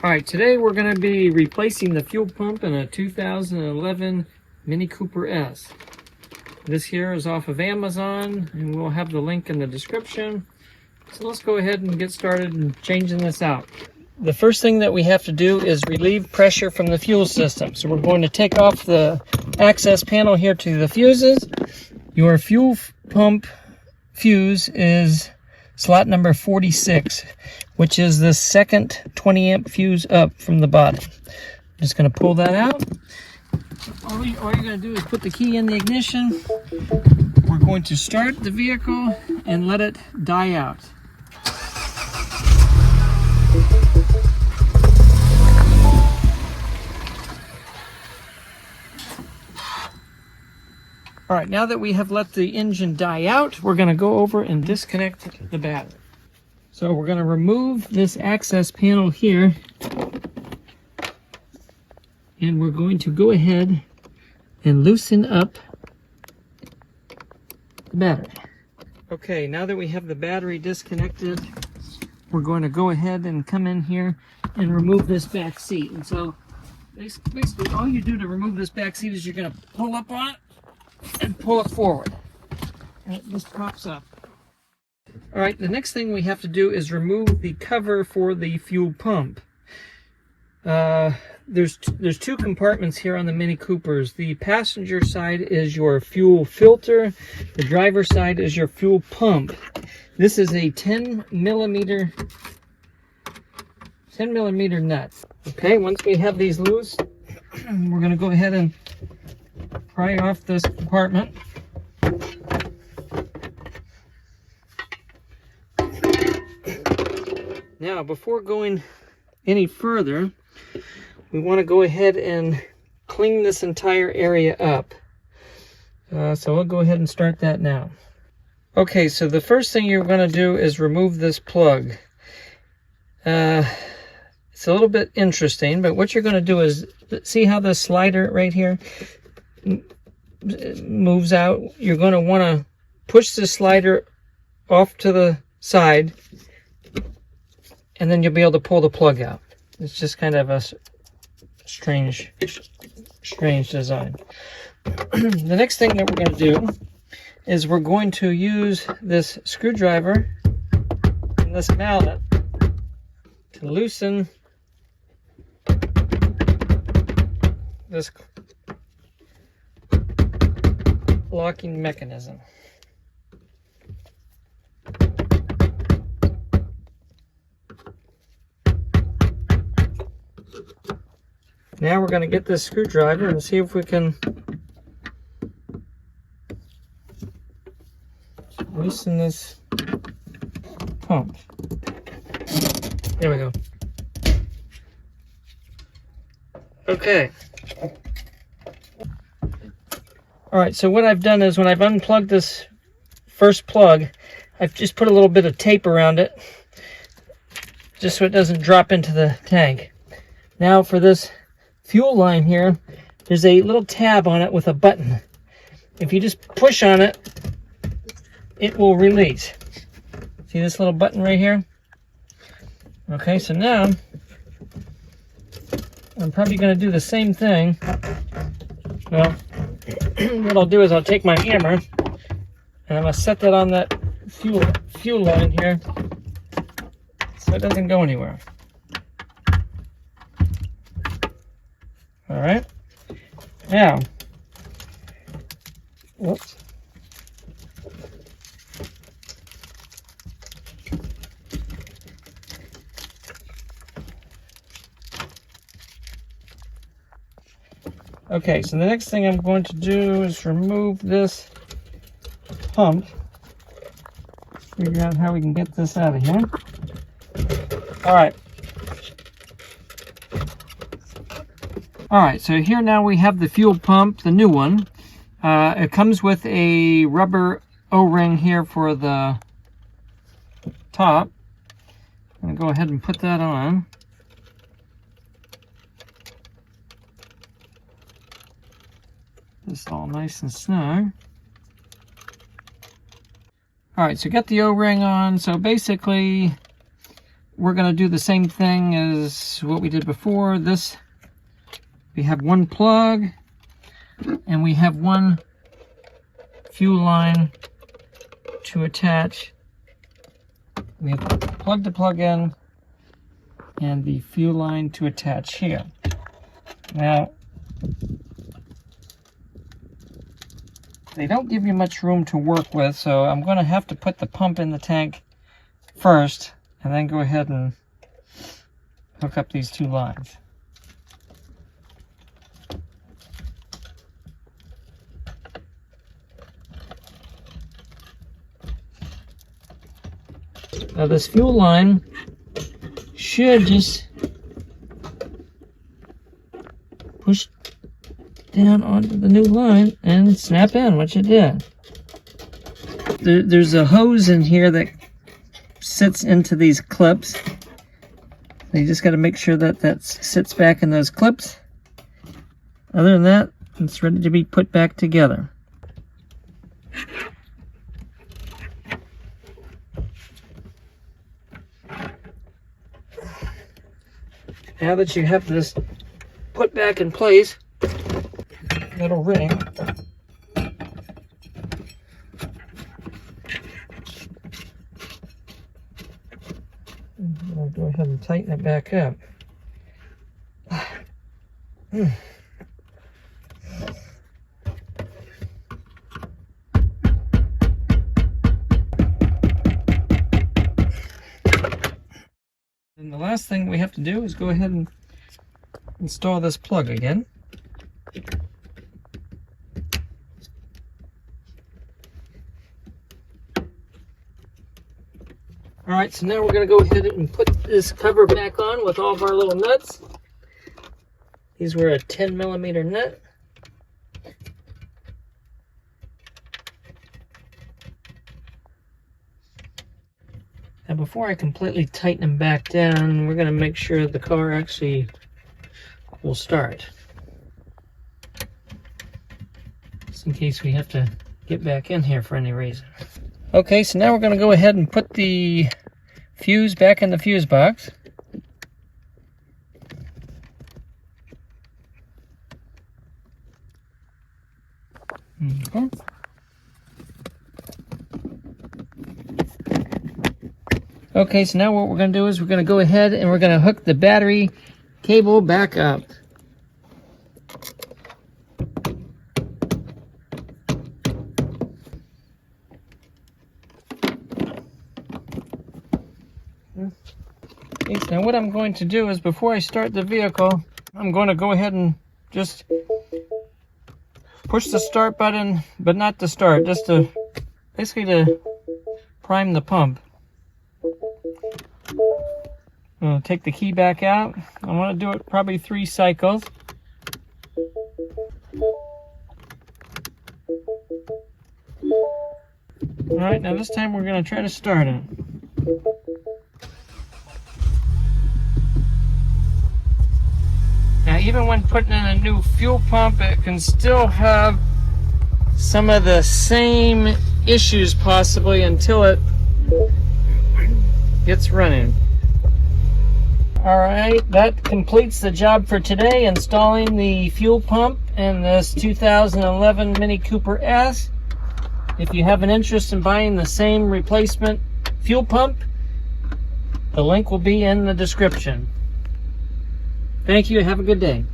Alright, today we're going to be replacing the fuel pump in a 2011 Mini Cooper S. This here is off of Amazon, and we'll have the link in the description. So let's go ahead and get started in changing this out. The first thing that we have to do is relieve pressure from the fuel system. So we're going to take off the access panel here to the fuses. Your fuel pump fuse is slot number 46, which is the second 20 amp fuse up from the bottom. I'm just going to pull that out. All you're going to do is put the key in the ignition. We're going to start the vehicle and let it die out. All right, now that we have let the engine die out, we're going to go over and disconnect the battery. So we're going to remove this access panel here, and we're going to go ahead and loosen up the battery. Okay, now that we have the battery disconnected, we're going to go ahead and come in here and remove this back seat. And so basically all you do to remove this back seat is you're going to pull up on it and pull it forward, and it just pops up. All right, the next thing we have to do is remove the cover for the fuel pump. There's two compartments here on the Mini Coopers. The passenger side is your fuel filter. The driver's side is your fuel pump. This is a 10 millimeter nut. Okay, once we have these loose, we're going to go ahead and pry off this compartment. Now, before going any further, we want to go ahead and clean this entire area up. So we'll go ahead and start that now. Okay, so the first thing you're going to do is remove this plug. It's a little bit interesting, but what you're going to do is, see how the slider right here moves out? You're going to want to push the slider off to the side, and then you'll be able to pull the plug out. It's just kind of a strange design. The next thing that we're going to do is we're going to use this screwdriver and this mallet to loosen this locking mechanism. Now we're going to get this screwdriver and see if we can loosen this pump. There we go. Okay. Alright, so what I've done is when I've unplugged this first plug, I've just put a little bit of tape around it, just so it doesn't drop into the tank. Now for this fuel line here, there's a little tab on it with a button. If you just push on it, it will release. See this little button right here? Okay, so now I'm probably going to do the same thing. Well, what I'll do is I'll take my hammer and I'm going to set that on that fuel line here so it doesn't go anywhere. All right. Now, whoops. Okay, so the next thing I'm going to do is remove this pump. Figure out how we can get this out of here. All right. Alright, so here now we have the fuel pump, the new one. It comes with a rubber O-ring here for the top. I'm going to go ahead and put that on. This all nice and snug. Alright, so get the O-ring on. So basically we're going to do the same thing as what we did before. This, we have one plug and we have one fuel line to attach. We have the plug to plug in and the fuel line to attach here. Now, they don't give you much room to work with, so I'm going to have to put the pump in the tank first and then go ahead and hook up these two lines. Now this fuel line should just push down onto the new line and snap in, which it did. There's a hose in here that sits into these clips. You just got to make sure that that sits back in those clips. Other than that, it's ready to be put back together. Now that you have this put back in place, little ring, I'll go ahead and tighten it back up. And the last thing we have to do is go ahead and install this plug again. Alright, so now we're going to go ahead and put this cover back on with all of our little nuts. These were a 10mm nut. Now before I completely tighten them back down, we're going to make sure the car actually will start. Just in case we have to get back in here for any reason. Okay, so now we're going to go ahead and put the fuse back in the fuse box. Okay. Okay, so now what we're going to do is we're going to go ahead and we're going to hook the battery cable back up. Okay, so now what I'm going to do is before I start the vehicle, I'm going to go ahead and just push the start button, but not to start, just to basically to prime the pump. I'm going to take the key back out. I want to do it probably 3 cycles. Alright, now this time we're going to try to start it. Now even when putting in a new fuel pump, it can still have some of the same issues possibly until it gets running. Alright, that completes the job for today, installing the fuel pump in this 2011 Mini Cooper S. If you have an interest in buying the same replacement fuel pump, the link will be in the description. Thank you. Have a good day.